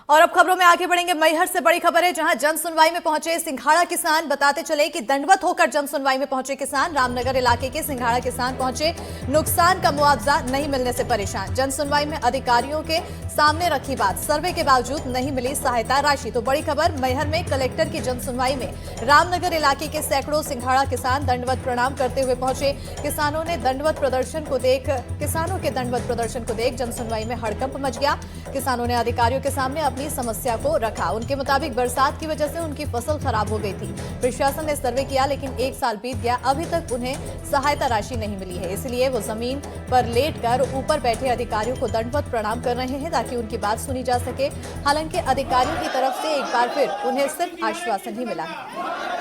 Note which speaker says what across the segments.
Speaker 1: और अब खबरों में आगे बढ़ेंगे। मैहर से बड़ी खबर है, जहां जन सुनवाई में पहुंचे सिंघाड़ा किसान। बताते चले कि दंडवत होकर जन सुनवाई में पहुंचे किसान। रामनगर इलाके के सिंघाड़ा किसान पहुंचे नुकसान का मुआवजा नहीं मिलने से परेशान। जन सुनवाई में अधिकारियों के सामने रखी बात, सर्वे के बावजूद नहीं मिली सहायता राशि। तो बड़ी खबर, मैहर में कलेक्टर की जन सुनवाई में रामनगर इलाके के सैकड़ों सिंघाड़ा किसान दंडवत प्रणाम करते हुए पहुंचे। किसानों के दंडवत प्रदर्शन को देख जन सुनवाई में हड़कंप मच गया। किसानों ने अधिकारियों के सामने अपनी समस्या को रखा। उनके मुताबिक बरसात की वजह से उनकी फसल खराब हो गई थी। प्रशासन ने सर्वे किया, लेकिन 1 साल बीत गया, अभी तक उन्हें सहायता राशि नहीं मिली है। इसलिए वो जमीन पर लेटकर ऊपर बैठे अधिकारियों को दंडवत प्रणाम कर रहे हैं, ताकि उनकी बात सुनी जा सके। हालांकि अधिकारियों की तरफ से एक बार फिर उन्हें सिर्फ आश्वासन ही मिला है।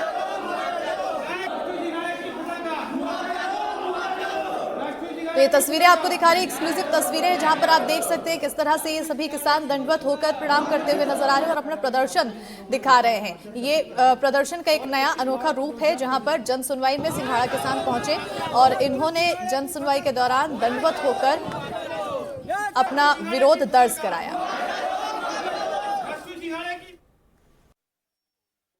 Speaker 1: तो ये तस्वीरें आपको दिखा रही, एक्सक्लूसिव तस्वीरें हैं, जहां पर आप देख सकते हैं किस तरह से ये सभी किसान दंडवत होकर प्रणाम करते हुए नजर आ रहे हैं और अपना प्रदर्शन दिखा रहे हैं। ये प्रदर्शन का एक नया अनोखा रूप है, जहां पर जन सुनवाई में सिंघाड़ा किसान पहुंचे और इन्होंने जन सुनवाई के दौरान दंडवत होकर अपना विरोध दर्ज कराया।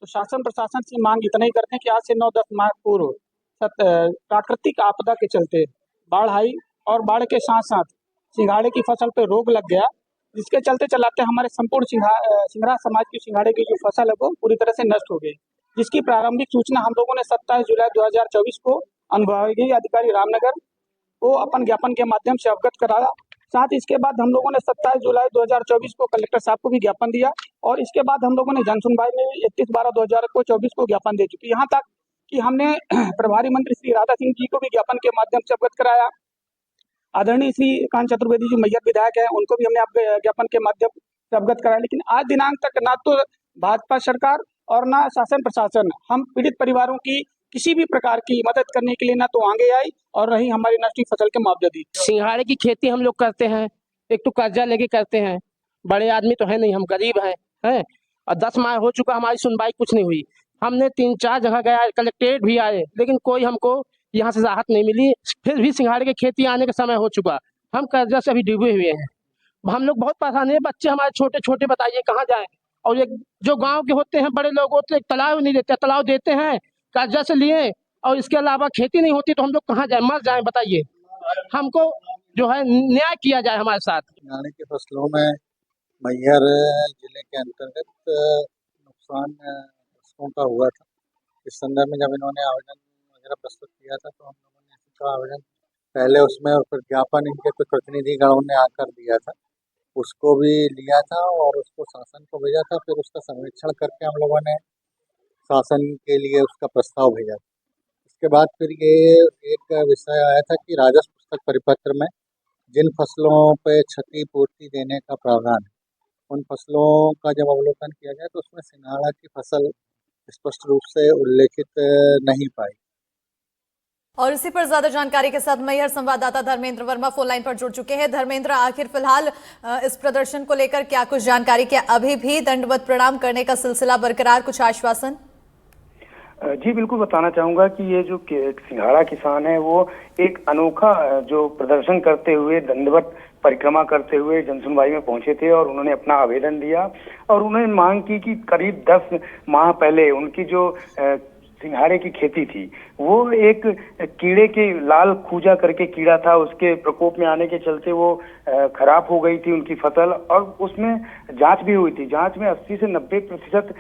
Speaker 2: तो शासन प्रशासन से मांग इतना ही करते हैं कि आज से 9-10 माह पूर्व प्राकृतिक आपदा के चलते बाढ़ आई और बाढ़ के साथ साथ सिंघाड़े की फसल पे रोग लग गया, जिसके चलते चलाते हमारे संपूर्ण सिंघाड़ा समाज की सिंघाड़े की जो फसल है वो पूरी तरह से नष्ट हो गई। जिसकी प्रारंभिक सूचना हम लोगों ने 27 जुलाई 2024 को अनुभागीय अधिकारी रामनगर को अपन ज्ञापन के माध्यम से अवगत कराया। साथ ही इसके बाद हम लोगों ने 27 जुलाई 2024 को कलेक्टर साहब को भी ज्ञापन दिया और इसके बाद हम लोगों ने जन सुनवाई में 31/12/2024 को ज्ञापन दे चुकी। यहाँ तक कि हमने प्रभारी मंत्री श्री राधा सिंह जी को भी ज्ञापन के माध्यम से अवगत कराया। आदरणीय श्री कांत चतुर्वेदी जी मैहर विधायक हैं, उनको भी हमने ज्ञापन के माध्यम से अवगत कराया। लेकिन आज दिनांक तक ना तो भाजपा सरकार और ना शासन प्रशासन हम पीड़ित परिवारों की किसी भी प्रकार की मदद करने के लिए ना तो आगे आई और रही हमारी नष्ट फसल के मुआवजा दी।
Speaker 3: सिंघाड़े की खेती हम लोग करते हैं, एक तो कर्जा लेके करते हैं, बड़े आदमी तो है नहीं, हम गरीब हैं और 10 माह हो चुका, हमारी सुनवाई कुछ नहीं हुई। हमने 3-4 जगह गया, कलेक्ट्रेट भी आए, लेकिन कोई हमको यहाँ से राहत नहीं मिली। फिर भी सिंघाड़े की खेती आने का समय हो चुका, हम कर्जा से अभी डूबे हुए हैं। हम लोग बहुत परेशान है, बच्चे हमारे छोटे छोटे, बताइए कहाँ जाएं। और ये जो गांव के होते हैं बड़े लोग होते हैं, तालाब नहीं देते, तालाब देते हैं कर्जा से लिए, और इसके अलावा खेती नहीं होती तो हम लोग कहाँ जाए, मर जाए। बताइए, हमको जो है न्याय किया जाए हमारे साथ।
Speaker 4: सिंघाड़े की फसलों में मैहर जिले के अंतर्गत नुकसान फसलों का हुआ था। इस संदर्भ में जब इन्होंने आवेदन वगैरह प्रस्तुत किया था तो हम लोगों ने इसका आवेदन पहले उसमें और फिर ज्ञापन इनके कुछ प्रतिनिधिगणों ने आकर दिया था, उसको भी लिया था और उसको शासन को भेजा था। फिर उसका सर्वेक्षण करके हम लोगों ने शासन के लिए उसका प्रस्ताव भेजा था। इसके बाद फिर ये एक विषय आया था कि राजस्व पुस्तक परिपत्र में जिन फसलों पे क्षतिपूर्ति देने का प्रावधान है, उन फसलों का जब अवलोकन किया गया तो उसमें सिंघाड़ा की फसल स्पष्ट रूप से उल्लेखित नहीं पाई।
Speaker 1: और इसी पर ज्यादा जानकारी के साथ मैहर संवाददाता धर्मेंद्र वर्मा फोन लाइन पर जुड़ चुके हैं। धर्मेंद्र, आखिर फिलहाल इस प्रदर्शन को लेकर क्या कुछ जानकारी, क्या अभी भी दंडवत प्रणाम करने का सिलसिला बरकरार, कुछ आश्वासन?
Speaker 5: जी बिल्कुल, बताना चाहूंगा कि ये जो सिंघाड़ा किसान है वो एक अनोखा जो प्रदर्शन करते हुए, दंडवत परिक्रमा करते हुए जनसुनवाई में पहुंचे थे और उन्होंने अपना आवेदन दिया और उन्होंने मांग की कि करीब 10 माह पहले उनकी जो सिंघाड़े की खेती थी वो एक कीड़े के, लाल खूजा करके कीड़ा था, उसके प्रकोप में आने के चलते वो खराब हो गई थी उनकी फसल। और उसमें जांच भी हुई थी, जांच में 80 से 90%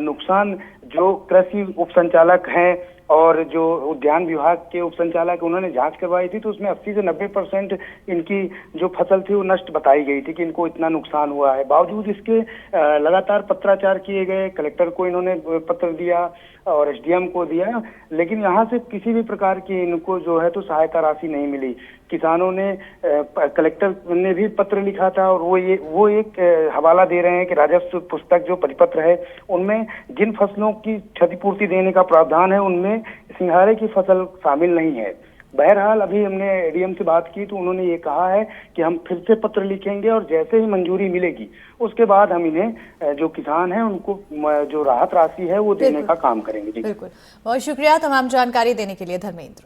Speaker 5: नुकसान जो कृषि उप संचालक हैं और जो उद्यान विभाग के उप संचालक, उन्होंने जांच करवाई थी, तो उसमें 80 से 90% इनकी जो फसल थी वो नष्ट बताई गई थी कि इनको इतना नुकसान हुआ है। बावजूद इसके लगातार पत्राचार किए गए, कलेक्टर को इन्होंने पत्र दिया और एसडीएम को दिया, लेकिन यहाँ से किसी भी प्रकार की इनको जो है तो सहायता राशि नहीं मिली। किसानों ने, कलेक्टर ने भी पत्र लिखा था और वो एक हवाला दे रहे हैं कि राजस्व पुस्तक जो परिपत्र है उनमें जिन फसलों की क्षतिपूर्ति देने का प्रावधान है उनमें सिंघाड़े की फसल शामिल नहीं है। बहरहाल अभी हमने एडीएम से बात की तो उन्होंने ये कहा है कि हम फिर से पत्र लिखेंगे और जैसे ही मंजूरी मिलेगी उसके बाद हम इन्हें, जो किसान हैं उनको जो राहत राशि है वो देने का काम करेंगे। जी
Speaker 1: बिल्कुल, बहुत शुक्रिया तमाम जानकारी देने के लिए धर्मेंद्र।